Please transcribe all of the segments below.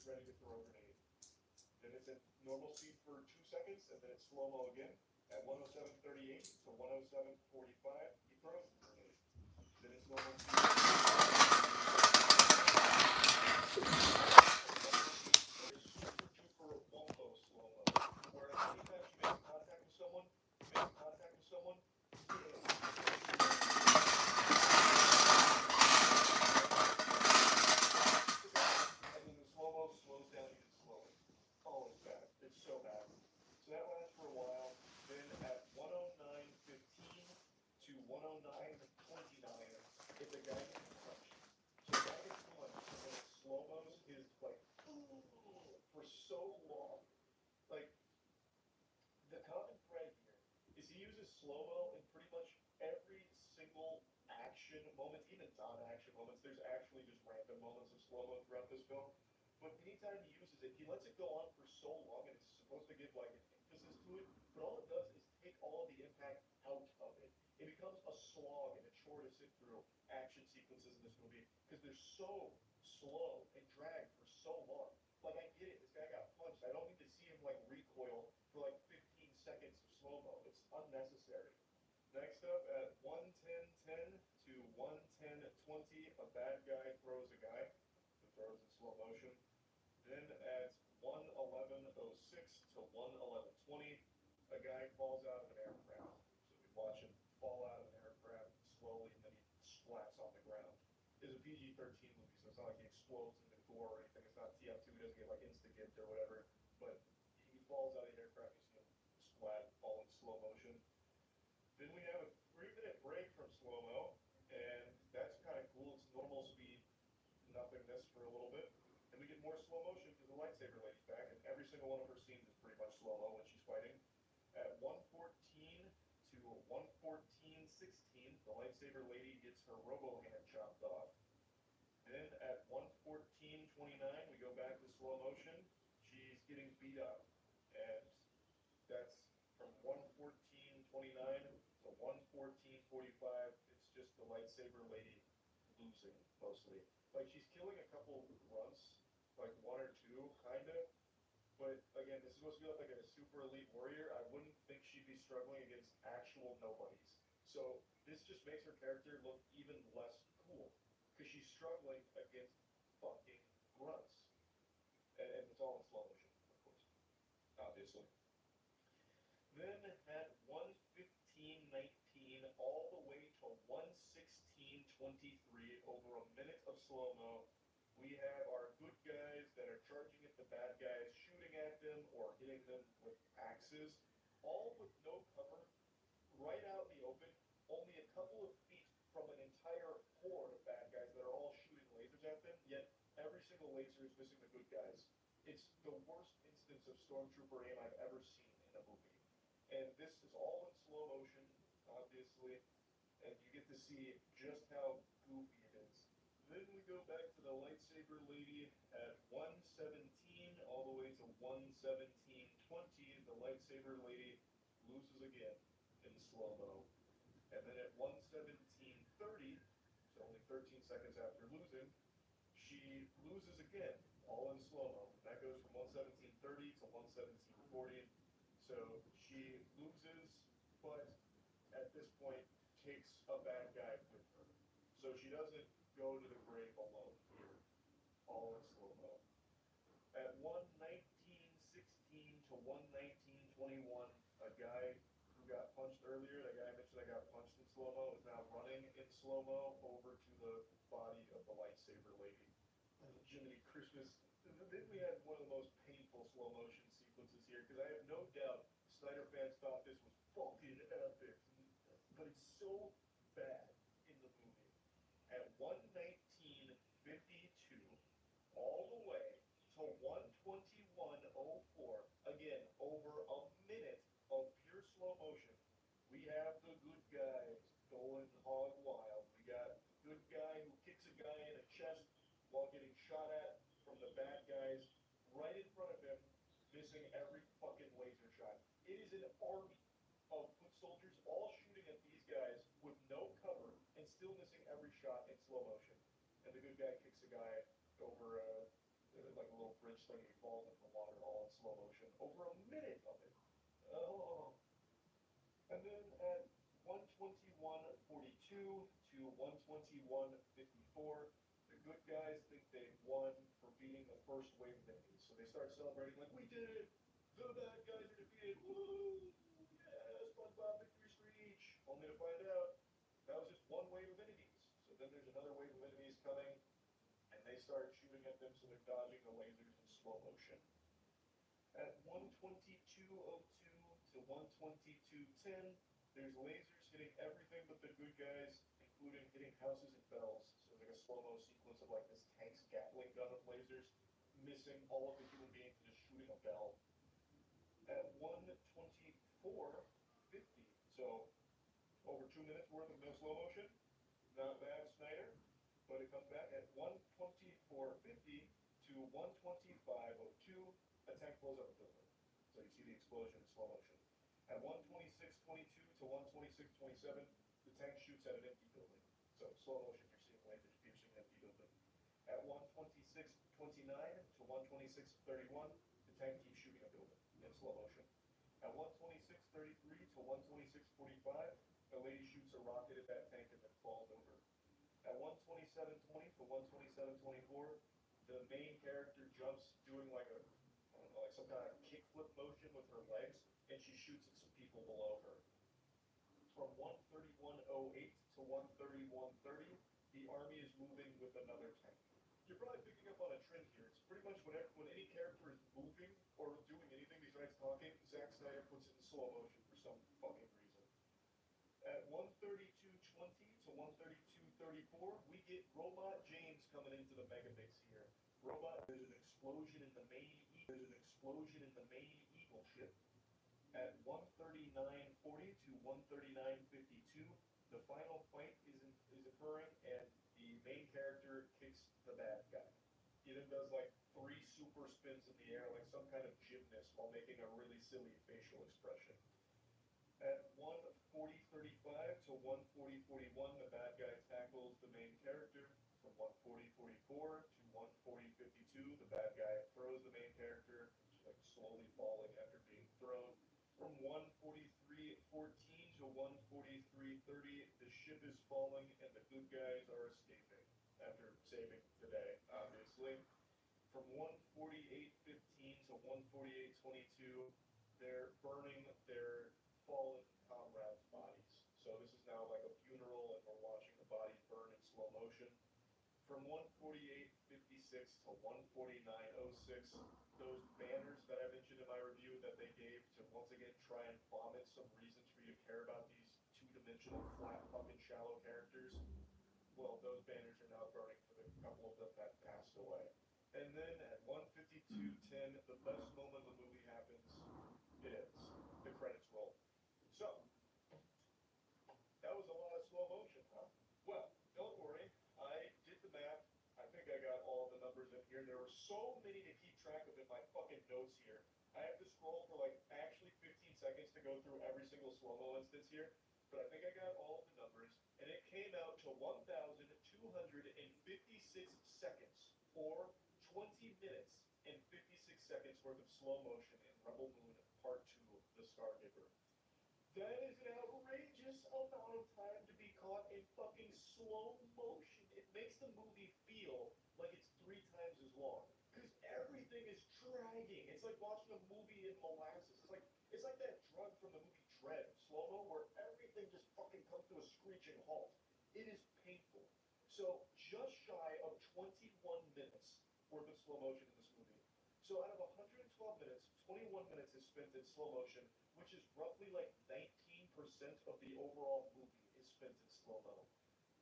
ready to throw a grenade. Then it's at normal speed for 2 seconds, and then it's slow-mo again. At 107.38 to 107.45, he throws the grenade. Then it's normal speed super duper wombo slow-mo. Where anytime she makes contact with someone, and then the slow-mo slows down even slower. Oh, it's bad. It's so bad. So that lasts for a while. Then at 109.15 to 109.29, if the guy gets punched. So the guy gets punched, and then it slow-mos his, like, for so long. Like, the common thread here is he uses slow-mo in pretty much every single action moment, even non-action moments. There's actually just random moments of slow-mo throughout this film. But anytime he uses it, he lets it go on for so long, and it's supposed to give, like, an emphasis to it, but all it does is take all of the impact out of it. It becomes a slog and a chore to sit through action sequences in this movie, because they're so slow and drag for so long. Like, I get it, this guy got punched. I don't need to see him, like, recoil for, like, 15 seconds of slow-mo. It's unnecessary. Next up, at 110.10 to 110.20, a bad guy throws a guy who throws in slow motion. Then at 111.06 to 111.20, a guy falls out of an aircraft. So we watch him fall out of an aircraft slowly, and then he splats on the ground. It's a PG-13 movie, so it's not like he explodes into gore or anything. It's not TF2, he doesn't get like insta-gimped or whatever. But he falls out of the aircraft, you see him splat all in slow motion. Then we have a 3-minute break from slow-mo, and that's kind of cool. It's normal speed, nothingness for a little bit. And we get more slow motion because the lightsaber lady's back, and every single one of her scenes is pretty much slow-mo when she's fighting. At 114 to 114.16, the lightsaber lady gets her robo hand chopped off. Then at 114.29, we go back to slow motion. She's getting beat up, and that's from 114.29 to 114.45. It's just the lightsaber lady losing mostly. Like, she's killing a couple grunts, like one or two, kinda. But again, this is supposed to be like a super elite warrior. I wouldn't think she'd be struggling against actual nobodies. So this just makes her character look even less cool, because she's struggling against fucking grunts. And it's all in slow motion, of course, obviously. Then at 115.19 all the way to 116.23, over a minute of slow-mo, we have our good guys that are charging at the bad guys, shooting at them or hitting them with axes, all with no cover, right out in the open, only a couple of feet from an entire horde of bad guys that are all shooting lasers at them, yet every single laser is missing the good guys. It's the worst instance of stormtrooper aim I've ever seen in a movie. And this is all in slow motion, obviously, and you get to see just how goofy it is. Then we go back to the lightsaber lady at 117 all the way to 117.20. The lightsaber lady loses again in slow-mo. And then at 117.30, so only 13 seconds after losing, she loses again, all in slow-mo. That goes from 117.30 to 117.40. So she loses, but at this point takes a bad guy with her. So she doesn't go to the grave alone here, all in slow-mo. At 119.16 to 119.21, a guy who got punched earlier, that guy I mentioned that got punched in slow-mo, is now running in slow-mo over to the body of the lightsaber lady. Jiminy Christmas. Then we had one of the most painful slow motion sequences here, because I have no doubt Snyder fans thought this was fucking epic, but it's so bad in the movie. At 119.52, all the way to 121.04, again, over a minute of pure slow motion, we have the good guys going hog wild. We got the good guy who kicks a guy in the chest while getting shot at from the bad guys right in front of him, missing every fucking laser shot. It is an army of foot soldiers all shooting at these guys with no cover and still missing every shot in slow motion. And the good guy kicks a guy over like a little bridge thing, he falls into the water all in slow motion. Over a minute of it. Oh. And then at 121:42 to 121:54, the good guys think they've won for beating the first wave of enemies. So they start celebrating like, we did it! The bad guys are defeated! Woo! Yeah, SpongeBob victory screech! Only to find out that was just one wave of enemies. So then there's another wave of enemies coming, and they start shooting at them, so they're dodging the lasers in slow motion. At 122:02 to 122:10, there's lasers hitting everything but the good guys, including hitting houses and bells. So there's like a slow-mo sequence of like this tank's Gatling gun of lasers, missing all of the human beings and just shooting a bell. At 124:50, so over 2 minutes worth of no slow motion. Not bad, Snyder. But it comes back at 124:50 to 125:02. A tank blows up a building. So you see the explosion in slow motion. At 126:22 to 126:27, the tank shoots at an empty building. So slow motion, you're seeing lasers piercing an empty building. At 126:29 to 126:31, the tank keeps shooting a building in slow motion. At 126:33 to 126:45, a lady shoots a rocket at that tank and then falls over. At 127:20 to 127:24, the main character jumps doing like a, I don't know, like some kind of kickflip motion with her legs, and she shoots at some people below her. From 131:08 to 131:30, the army is moving with another tank. You're probably picking up on a trend here. It's pretty much whenever, when any character is moving or doing anything besides talking, Zack Snyder puts it in slow motion for some fucking reason. At 132:20 to 132:34, we get Robot James coming into the megabase here. There's an explosion in the main Eagle ship. At 139:40 to 139:52, the final fight is occurring, and the main character kicks the bad guy. He then does like 3 super spins in the air like some kind of gymnast while making a really silly facial expression. At 140:35 to 140:41, the bad guy tackles the main character. From 140:44 to 140:52, the bad guy throws the main character, like slowly falling after being thrown. From 143:14 to 143:30, the ship is falling and the good guys are escaping after saving the day, obviously. From 148:15 to 148:22, they're burning their fallen comrades' bodies. So this is now like a funeral, and we're watching the bodies burn in slow motion. From 148:56 to 149:06, those banners that I mentioned in my review that they gave to once again try and vomit some reasons for you to care about these two-dimensional, flat, fucking shallow characters, well, those banners are now burning for the couple of them that passed away. And then at 152:10, the best moment of the movie happens. It ends. The credits roll. So, that was a lot of slow motion, huh? Well, don't worry. I did the math. I think I got all the numbers in here. There were so many to keep track of in my fucking notes here. I have to scroll for like actually 15 seconds to go through every single slow-mo instance here. But I think I got all of the numbers. And it came out to 1,256 seconds, or 20 minutes and 56 seconds worth of slow motion in Rebel Moon Part 2, The Stargiver. That is an outrageous amount of time to be caught in fucking slow motion. It makes the movie feel like it's 3 times as long. Because everything is dragging. It's like watching a movie in molasses. It's like that drug from the movie Dread, slow-mo, where everything just fucking comes to a screeching halt. It is painful. So just shy of 21 minutes worth of slow motion in this movie. So out of 112 minutes, 21 minutes is spent in slow motion, which is roughly like 19% of the overall movie is spent in slow-mo.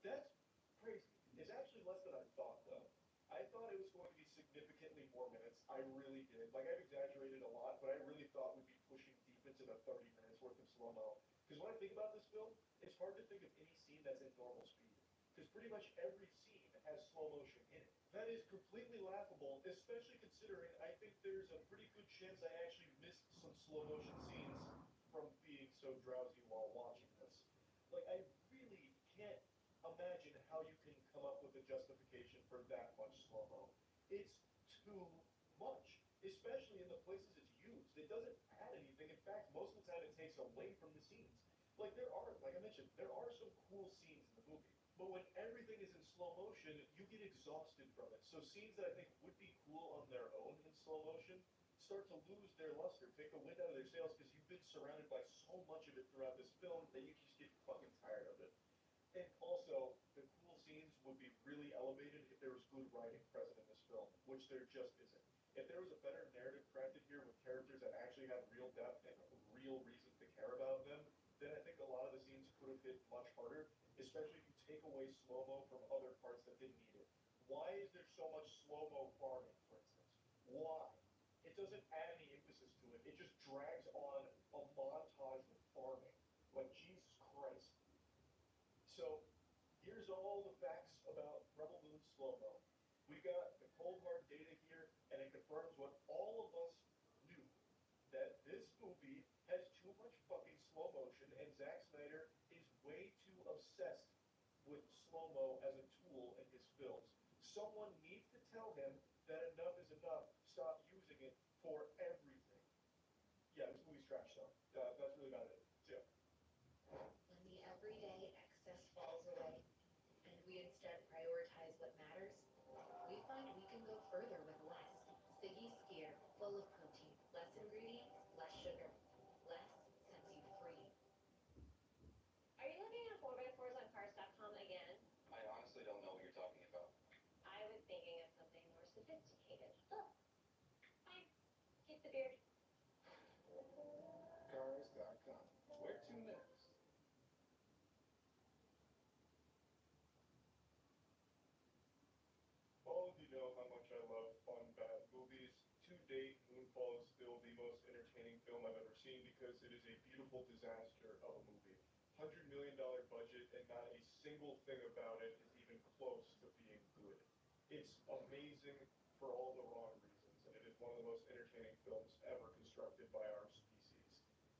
That's crazy. It's actually less than I thought, though. I thought it was going to be significantly more minutes. I really did. Like, I've exaggerated a lot, but I really thought we'd be pushing deep into the 30 minutes worth of slow-mo. Because when I think about this film, it's hard to think of any scene that's in normal speed. Because pretty much every scene has slow motion in it. That is completely laughable, especially considering I think there's a pretty good chance I actually missed some slow motion scenes from being so drowsy while watching this. Like, I really can't imagine how you can come up with a justification for that much slow-mo. It's too much, especially in the places it's used. It doesn't add anything. In fact, most of the time it takes away from the scenes. Like I mentioned, there are some cool scenes in the movie, but when everything is in slow motion, you get exhausted from it. So scenes that I think would be cool on their own in slow motion start to lose their luster, take the wind out of their sails because you've been surrounded by so much of it throughout this film that you just get fucking tired of it. And also, the cool scenes would be really elevated if there was good writing present in this film, which there just isn't. If there was a better narrative crafted here with characters that actually have real depth and real reasons to care about them, then I think a lot of the scenes could have hit much harder, especially if you take away slow-mo from other parts that didn't need it. Why is there so much slow-mo farming, for instance? Why? It doesn't add any emphasis to it. It just drags on a montage of farming. Like, Jesus Christ. So here's all the facts about Rebel Moon slow-mo. We've got the cold hard data here, and it confirms what all of us knew, that this movie has too much fucking slow motion, and Zack Snyder is way too obsessed with slow-mo as a tool in his films. Someone needs to tell him that enough is enough. Stop using it for everything. Yeah, this movie's trash though. That's really about it. Yeah. When the everyday excess falls away and we instead prioritize what matters, we find we can go further with less. Siggy Skier, full of protein, less ingredients, less sugar, less sets you free. Are you looking at 4x4s on cars.com again? I honestly don't know what you're talking about. I was thinking of something more sophisticated. Look, fine. Keep the beard. Cars.com. Where to next? All of you know how much I love fun, bad movies. To date, Moonfall is still the most entertaining film I've ever seen because it is a beautiful disaster of a movie. $100 million budget, and not a single thing about it is even close to being good. It's amazing for all the wrong reasons, and it is one of the most entertaining films ever constructed by our species.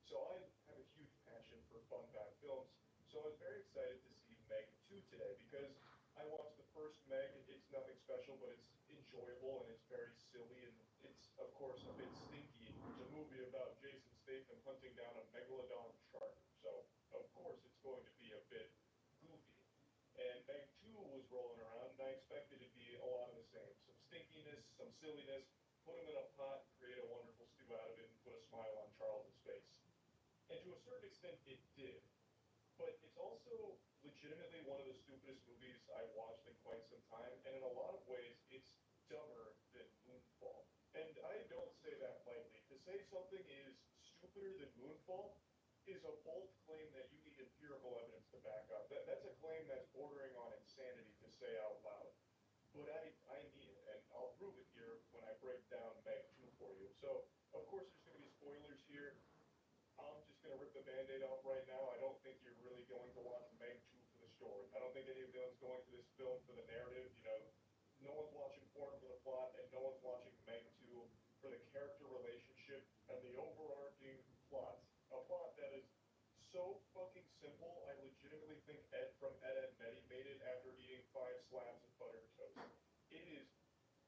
So I have a huge passion for fun, bad films, so I was very excited to see Meg 2 today because I watched the first Meg. It's nothing special, but it's enjoyable and it's very silly and it's of course a bit stinky. It's a movie about Jason Statham hunting down a megalodon shark, so of course it's going to be a bit goofy. And Meg 2 was rolling around, and I expected it to be a lot of the same. Some stinkiness, some silliness, put them in a pot, create a wonderful stew out of it, and put a smile on Charles's face. And to a certain extent, it did. But it's also legitimately one of the stupidest movies I've watched in quite some time, and in a lot of ways, it's dumber than Moonfall. And I don't say that lightly. To say something is stupider than Moonfall is a bold claim that you need empirical evidence to back up. That's a claim that's bordering on insanity to say out loud. But I need it, and I'll prove it here when I break down Meg 2 for you. So, of course, there's going to be spoilers here. I'm just gonna rip the Band-Aid off right now. I don't think you're really going to watch Meg 2 for the story. I don't think anyone's going to this film for the narrative. You know, no one's watching porn for the plot, and no one's watching Meg 2 for the character relationship and the overarching plot. A plot that is so fucking simple. I legitimately think Ed from Ed, Edd n Eddy made it after eating 5 slabs of buttered toast. It is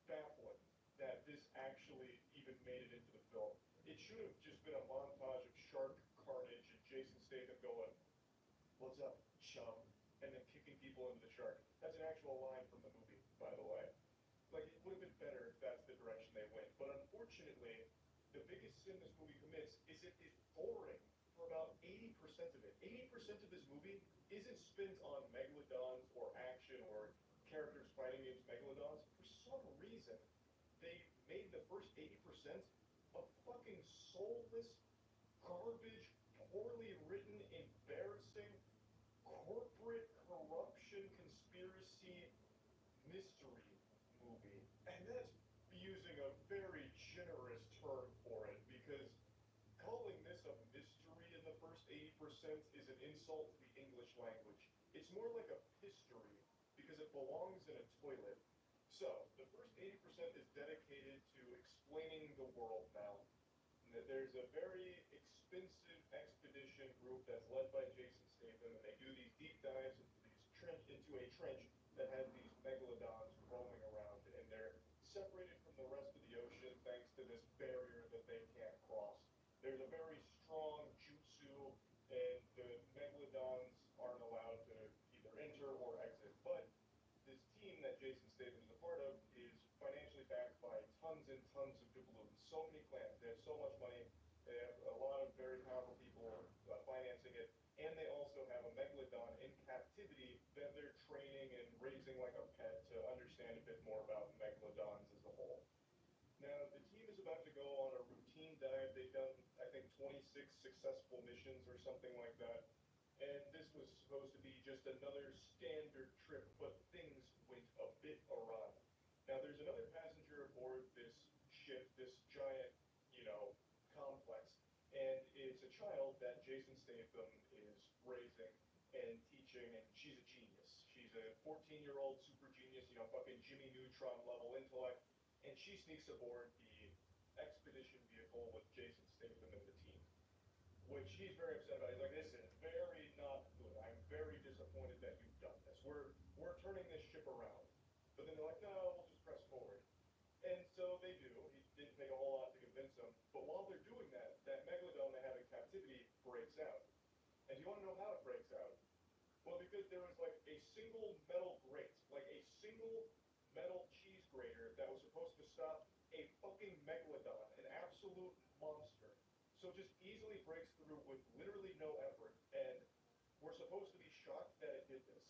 baffling that this actually even made it into the film. It should have just been a montage of shark carnage and Jason Statham going, "What's up, chum?" and then kicking people into the shark. That's an actual line from the movie, by the way. Like, it would have been better if that's the direction they went. But unfortunately, the biggest sin this movie commits is it is boring for about 80% of it. 80% of this movie isn't spent on megalodons or action or characters fighting against megalodons. For some reason, they made the first 80% a fucking soulless, garbage, poorly written, embarrassing, corporate corruption conspiracy mystery movie. And that's using a very generous term for it because calling this a mystery in the first 80% is an insult to the English language. It's more like a history because it belongs in a toilet. So, the first 80% is dedicated to explaining the world now. There's a very expensive expedition group that's led by Jason Statham, and they do these deep dives into a trench that has these megalodons roaming around, and they're separated from the rest of the ocean barrier that they can't cross. There's a very strong jutsu, and the megalodons aren't allowed to either enter or exit. But this team that Jason Statham is a part of is financially backed by tons and tons of doubloons. So many clans. They have so much money. They have a lot of very powerful people financing it. And they also have a megalodon in captivity that they're training and raising like a pet to understand a bit more about megalodons as a whole. Now, the team is about to go on a routine dive. They've done, I think, 26 successful missions or something like that. And this was supposed to be just another standard trip, but things went a bit awry. Now, there's another passenger aboard this ship, this giant, complex, and it's a child that Jason Statham is raising and teaching, and she's a genius. She's a 14-year-old super genius, fucking Jimmy Neutron level intellect, and she sneaks aboard the expedition vehicle with Jason Statham and the team, which he's very upset about. He's like, "This is very not good. I'm very disappointed that you've done this. We're turning this ship around." But then they're like, "No, we'll just press forward." And so they do. He didn't take a whole lot to convince them. But while they're doing that, that megalodon they have in captivity breaks out. And do you want to know how it breaks out? Well, because there was like a single metal grate, like a single metal cheese grater that was supposed to stop a fucking megalodon, an absolute monster. So it just easily breaks through with literally no effort. And we're supposed to be shocked that it did this.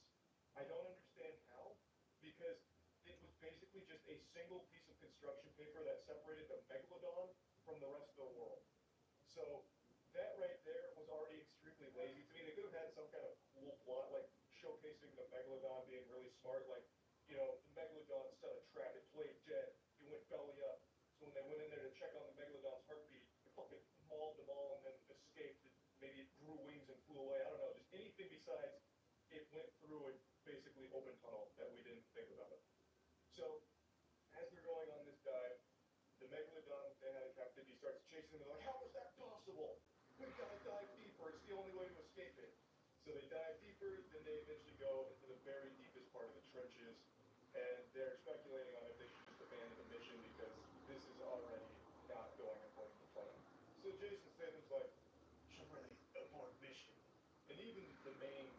I don't understand how, because it was basically just a single piece of construction paper that separated the megalodon from the rest of the world. So that right there was already extremely lazy to me. They could have had some kind of cool plot, like showcasing the megalodon being really smart. Like, the megalodon set a trap, it played dead, it went belly up. So when they went in there to check on the megalodon's heartbeat, it fucking mauled them all and then escaped. Maybe it grew wings and flew away. I don't know, just anything besides it went through a basically open tunnel that we didn't think about it. So as they're going on this dive, the megalodon they had in captivity starts chasing them. They're like, "How is that possible? We gotta dive deeper. It's the only way to escape it." So they dive deeper, then they eventually go into the very deepest part of the trenches, and they're speculating on if they should just abandon the mission because this is already not going according to plan. So Jason Statham's like, "Should really abort mission." And even the main,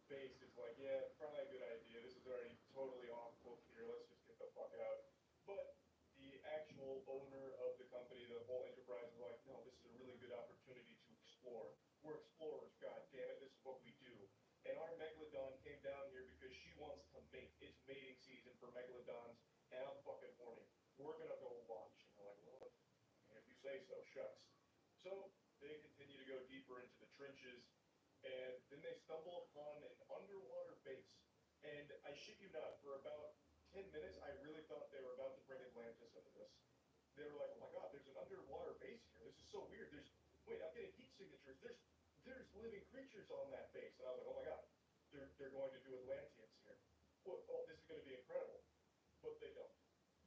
base is like, "Yeah, probably a good idea. This is already totally off book here. Let's just get the fuck out." But the actual owner of the company, the whole enterprise, is like, "No, this is a really good opportunity to explore. We're explorers, god damn it. This is what we do. And our megalodon came down here because she wants to mate. It's mating season for megalodons, and I'm fucking horny. We're gonna go watch." And they're like, "Well, if you say so, shucks." So they continue to go deeper into the trenches, and then they stumble upon an underwater base. And I shit you not, for about 10 minutes, I really thought they were about to bring Atlantis into this. They were like, "Oh my god, there's an underwater base here. This is so weird. Wait, I'm getting heat signatures. There's living creatures on that base." And I was like, "Oh my god, they're going to do Atlanteans here. Well, oh, this is going to be incredible." But they don't.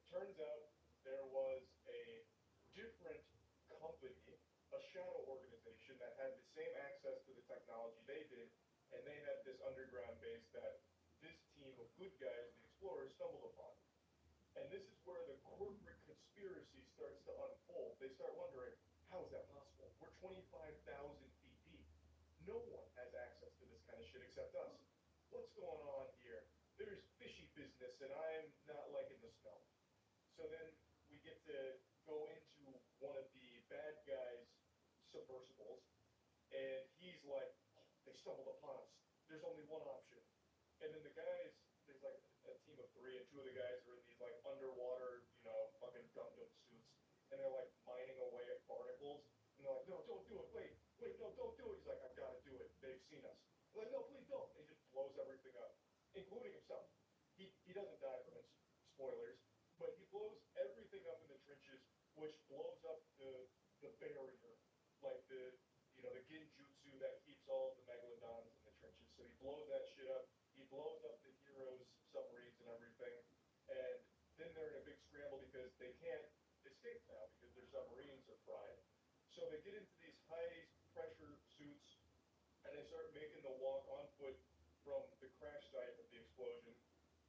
Turns out there was a different company, a shadow organization that had the same access to the technology they did, and they had this underground base that this team of good guys, the explorers, stumbled upon. And this is where the corporate conspiracy starts to unfold. They start wondering, how is that possible? We're 25,000 feet deep. No one has access to this kind of shit except us. What's going on here? There's fishy business, and I'm not liking the smell. So then we get to go into one of the bad guys' submersibles, and he's like, "They stumbled upon us. There's only one option." And then there's like a team of three, and two of the guys are in these like underwater, fucking Gundam suits, and they're like mining away at barnacles, and they're like, "No, don't do it. Wait, no, don't do it." He's like, "I've got to do it. They've seen us." They're like, "No, please don't." And he just blows everything up, including himself. He doesn't die from it, spoilers, but he blows everything up in the trenches, which blows up the barrier, like the genjutsu that keeps all of the megalodons in the trenches. So he blows that shit up. He blows up the heroes' submarines and everything. And then they're in a big scramble because they can't escape now because their submarines are fried. So they get into these high pressure suits, and they start making the walk on foot from the crash site of the explosion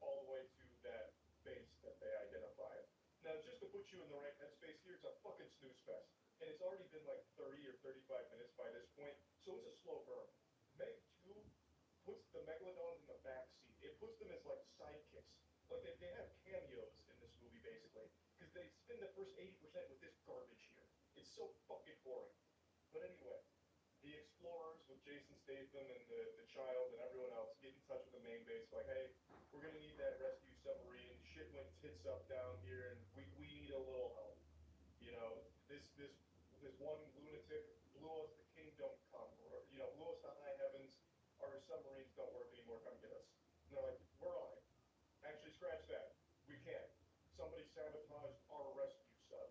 all the way to that base that they identified. Now, just to put you in the right headspace here, it's a fucking snooze fest. And it's already been like 30 or 35 minutes by this point, so it's a slow burn. Meg 2 puts the Megalodons in the back seat. It puts them as like sidekicks. Like they have cameos in this movie, basically. Because they spend the first 80% with this garbage here. It's so fucking boring. But anyway, the explorers with Jason Statham and the child and everyone else get in touch with the main base, like, hey, we're gonna need that rescue submarine. Shit went tits up down here, and we need a little help. You know, this one lunatic blew us the kingdom come, or blew us to high heavens. Our submarines don't work anymore. Come get us. And they're like, we're on it. Actually, scratch that. We can't. Somebody sabotaged our rescue sub.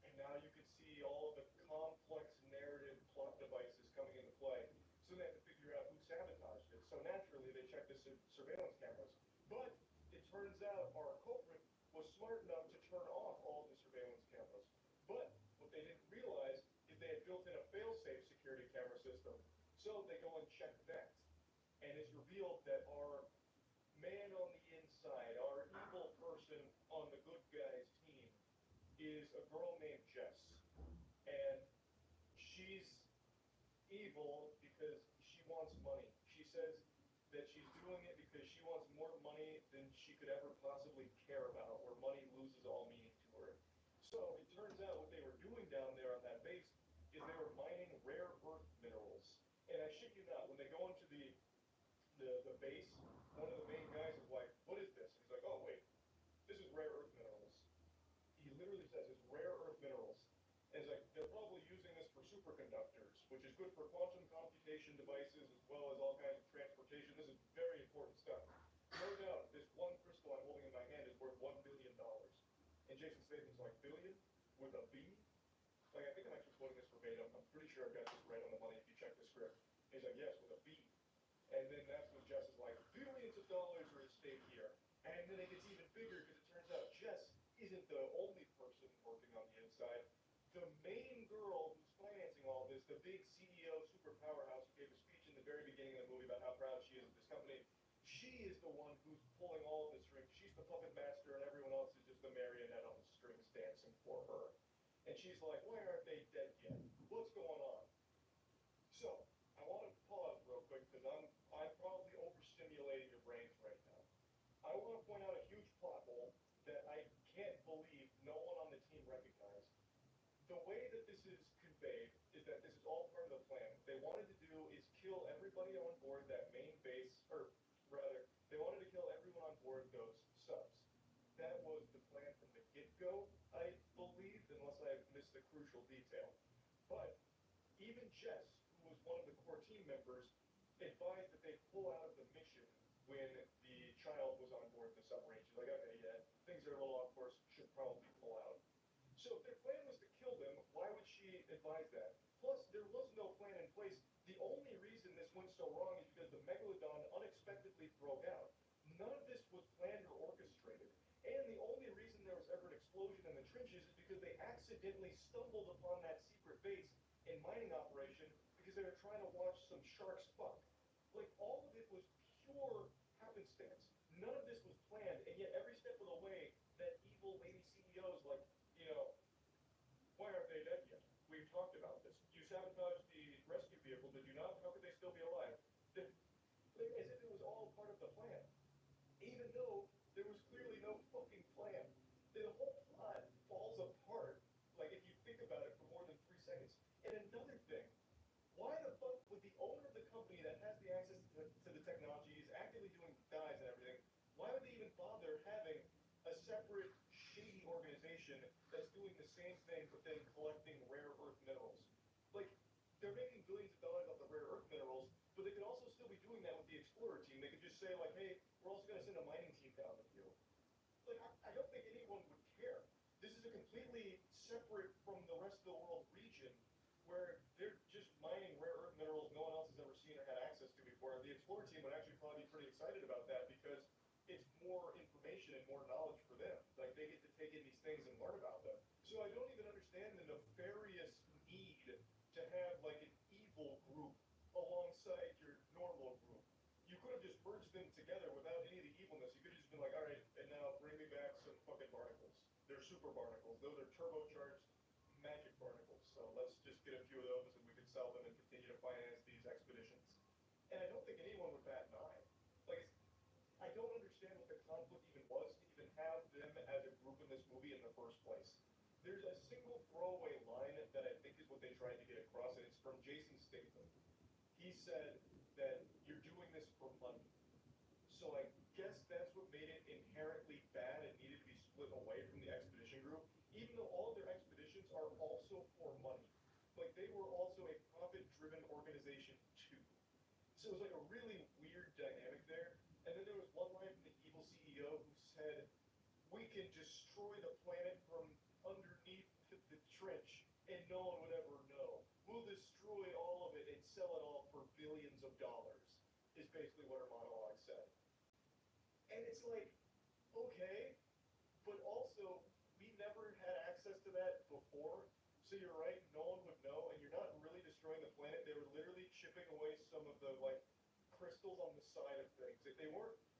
And now you can see all of the complex narrative plot devices coming into play. So they have to figure out who sabotaged it. So naturally, they check the surveillance cameras. But it turns out our culprit was smart enough to turn off all the surveillance cameras. But what they didn't realize is they had built in a fail-safe security camera system. So they go and check that. And it's revealed that our man on the inside, our evil person on the good guys team, is a girl named Jess. And she's evil because she wants money. She says that she's doing it because she wants more money than she could ever possibly care about, where money loses all meaning to her. So it turns out what they were doing down there on that base is they were mining rare earth minerals. And I shit you not, when they go into the base, one of the main guys is like, what is this? And he's like, oh wait, this is rare earth minerals. He literally says it's rare earth minerals. And he's like, they're probably using this for superconductors, which is good for quantum computation devices as well as all kinds of transportation. This is very important stuff. No doubt, this one crystal I'm holding in my hand is worth $1 billion. And Jason Statham's like, billion? With a B? Like, I think I'm actually quoting this verbatim. I'm pretty sure I've got this right on the money if you check the script. And he's like, yes, with a B. And then that's when Jess is like, billions of dollars are at stake here. And then it gets even bigger because it turns out Jess isn't the only person working on the inside. The main girl who's financing all this, the big CEO, super powerhouse who gave a speech in the very beginning of the movie about how proud she is of this company, she is the one who's pulling all of the strings. She's the puppet master and everyone else is just the marionette on the strings dancing for her. And she's like, why aren't they dead yet? What's going on? So, I want to pause real quick because I'm probably overstimulating your brains right now. I want to point out a huge plot hole that I can't believe no one on the team recognized. The way that this is conveyed is that this is all part of the plan. What they wanted to do is kill everybody on board that main base, or rather, they wanted to kill everyone on board those subs. That was the plan from the get-go, I believe, unless I missed a crucial detail. But even Jess, who was one of the core team members, advised that they pull out of the mission when the child was on board the submarine. She's like, okay, yeah, things are a little off course, should probably pull out. So if their plan was to kill them, why would she advise that? Plus, there was no plan in place. The only reason this went so wrong is because the Megalodon unexpectedly broke out. None of this was planned or orchestrated. And the only reason there was ever an explosion in the trenches is because they accidentally stumbled upon that secret base and mining operation because they were trying to watch some sharks fuck. Like, all of it was pure happenstance. None of this was planned, and yet every step of the way, that evil lady CEO's like, why aren't they dead yet? We've talked about this. You sabotaged the rescue vehicle, did you not? How could they still be alive? Like, as if it was all part of the plan. Even though there was clearly no fucking plan. The whole plot falls apart, like, if you think about it for more than 3 seconds. And another thing, why the fuck would the owner of the company that has the access to the technology, is actively doing dives and everything, why would they even bother having a separate shady organization that's doing the same thing but then collecting rare earth minerals? Like, they're making billions of dollars off the rare earth minerals, but they could also still be doing that with the explorer team. They could just say, like, hey, we're also going to send a mining team down with you. Like, I don't think anyone would care. This is a completely separate from the rest of the world region where they're just mining rare earth minerals no one else has ever seen or had access to before. The explorer team would actually probably be pretty excited about that because it's more information and more knowledge for them. Like, they get to take in these things and learn about them. So I don't even understand the nefarious need to have, like, an evil group alongside your normal group. You could have just merged them together without any of the evilness. You could have just been like, all right, and now bring me back some fucking barnacles. They're super barnacles. Those are turbocharged magic barnacles. So let's just get a few of those and we can sell them and continue to finance these expeditions. And I don't think anyone would bat an eye. Like, I don't understand what the conflict even was to even have them as a group in this movie in the first place. There's a single throwaway line that I think is what they tried to get across, and it's from Jason Statham. He said that you're doing this for money. So I guess that's what made it inherently bad and needed to be split away from the expedition group, even though all of their expeditions are also for money. Like, they were also a profit-driven organization too. So it was like a really weird dynamic there. And then there was one line from the evil CEO who said, "We can destroy the planet from underneath the trench and no one would ever know. We'll destroy all of it and sell it all for billions of dollars," is basically what her monologue said. And it's like, okay, but also, we never had access to that before. So you're right, no one would know, and you're not really destroying the planet. They were literally chipping away some of the, like, crystals on the side of things.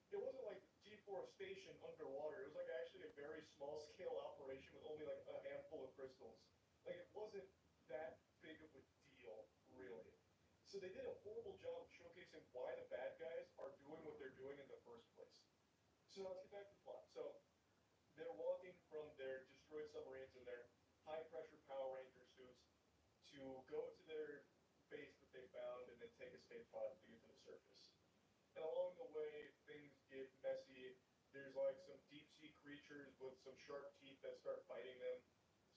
It wasn't like deforestation underwater. It was like actually a very small scale operation with only like a handful of crystals. Like, it wasn't that big of a deal, really. So they did a horrible job of showcasing why the bad guys are doing what they're doing in the first place. So now let's get back to the plot. So they're walking from their destroyed submarines in their high pressure Power Ranger suits to go to their base that they found and then take escape pods to get to the surface. And along the way, things get messy. There's like some deep sea creatures with some sharp teeth that start biting them.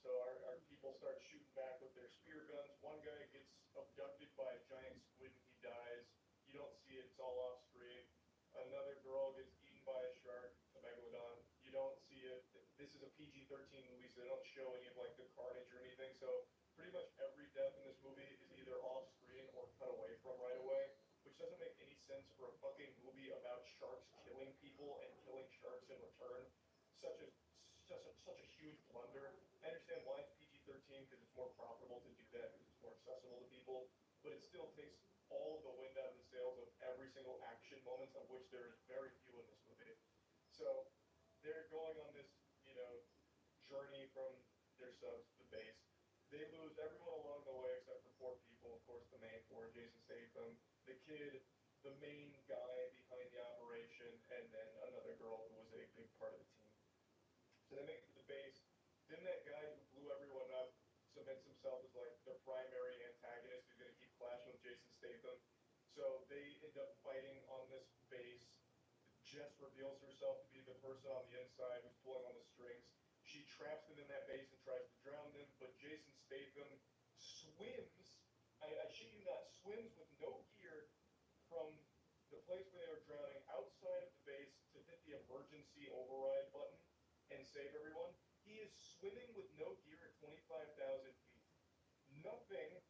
So our people start shooting back with their spear guns. One guy gets abducted by a giant squid and he dies. You don't see it, it's all off screen. Another girl gets eaten by a shark, a megalodon. You don't see it. This is a PG-13 movie, so they don't show any of like the carnage or anything. So pretty much every death in this movie is either off screen or cut away from right away, which doesn't make any sense for a fucking movie about sharks killing people and killing sharks in return. Such a huge blunder. I understand why it's PG-13 because it's more profitable to do that because it's more accessible to people, but it still takes all of the wind out of the sails of every single action moment, of which there is very few in this movie. So they're going on this, you know, journey from their subs to the base. They lose everyone along the way except for four people. Of course, the main four: Jason Statham, the kid, the main guy behind the operation, and then another girl who was a big part of the team. So they make it to the base. Then that guy who blew everyone up cements himself as like the primary antagonist who's going to keep clashing with Jason Statham. So they end up fighting on this base. Jess reveals herself to be the person on the inside who's pulling on the strings. She traps them in that base and tries to drown them, but Jason Statham swims, I shit you not, swims with no gear from the place where they were drowning outside of the base to hit the emergency override button and save everyone. He is swimming with no gear at 25,000 feet. Nothing,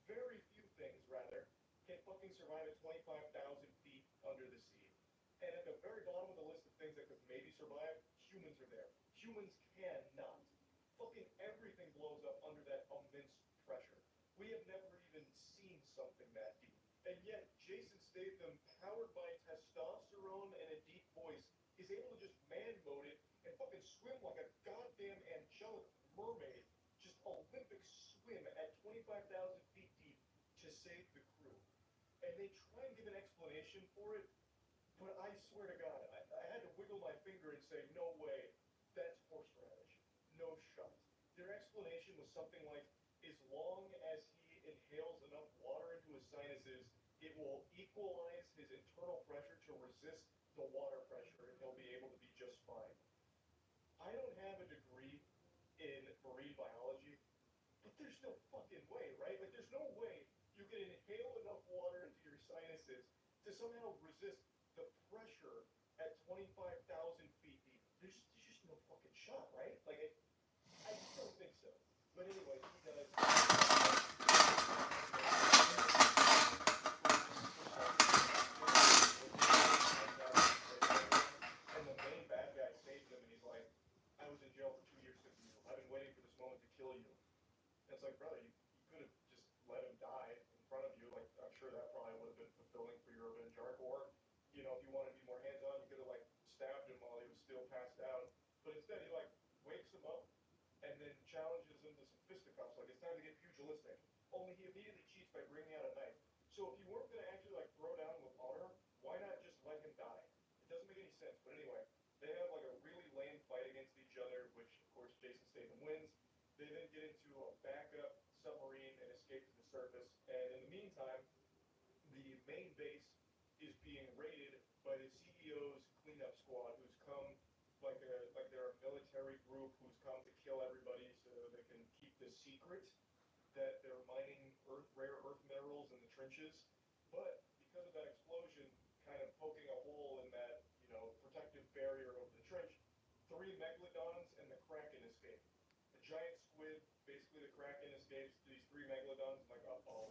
very few things rather, can fucking survive at 25,000 feet under the sea. And at the very bottom of the list of things that could maybe survive, humans are there. Humans cannot. Fucking everything blows up under that immense pressure. We have never even seen something that deep. And yet, Jason Statham, powered by testosterone and a deep voice, is able to just man-mode it and fucking swim like a goddamn angelic mermaid. Just Olympic swim at 25,000 feet deep to save the crew. And they try and give an explanation for it, but I swear to God, I had to wiggle my finger and say, no way, that's horseradish. No shot. Their explanation was something like, as long as he inhales enough water into his sinuses, it will equalize his internal pressure to resist the water pressure, and he'll be able to be just fine. I don't have a degree in marine biology, but there's no fucking way, right? Like, there's no way you can inhale enough water into your sinuses to somehow resist the pressure at 25,000 feet deep. There's just no fucking shot, right? Like, I just don't think so. But anyway, he does. And the main bad guy saves him, and he's like, I was in jail for 2 years because of you. I've been waiting for this moment to kill you. And it's like, brother, you could have just let him die in front of you. Like, I'm sure that probably would have been fulfilling for your revenge arc. Or, you know, if you wanted to be more hands-on, you could have, like, stabbed him while he was still passed out. But instead, he, like, wakes challenges him to some fisticuffs, like it's time to get pugilistic. Only he immediately cheats by bringing out a knife. So if you weren't gonna actually like throw down with honor, why not just let him die? It doesn't make any sense. But anyway, they have like a really lame fight against each other, which of course Jason Statham wins. They then get into a backup submarine and escape to the surface. And in the meantime, the main base is being raided by the CEO's cleanup squad, who's come like they're a military group who's come to kill everybody so they can keep the secret that they're mining rare earth minerals in the trenches. But because of that explosion, kind of poking a hole in that protective barrier over the trench, three megalodons and the kraken escape. The giant squid, basically the kraken escapes. These three megalodons, like, uh oh,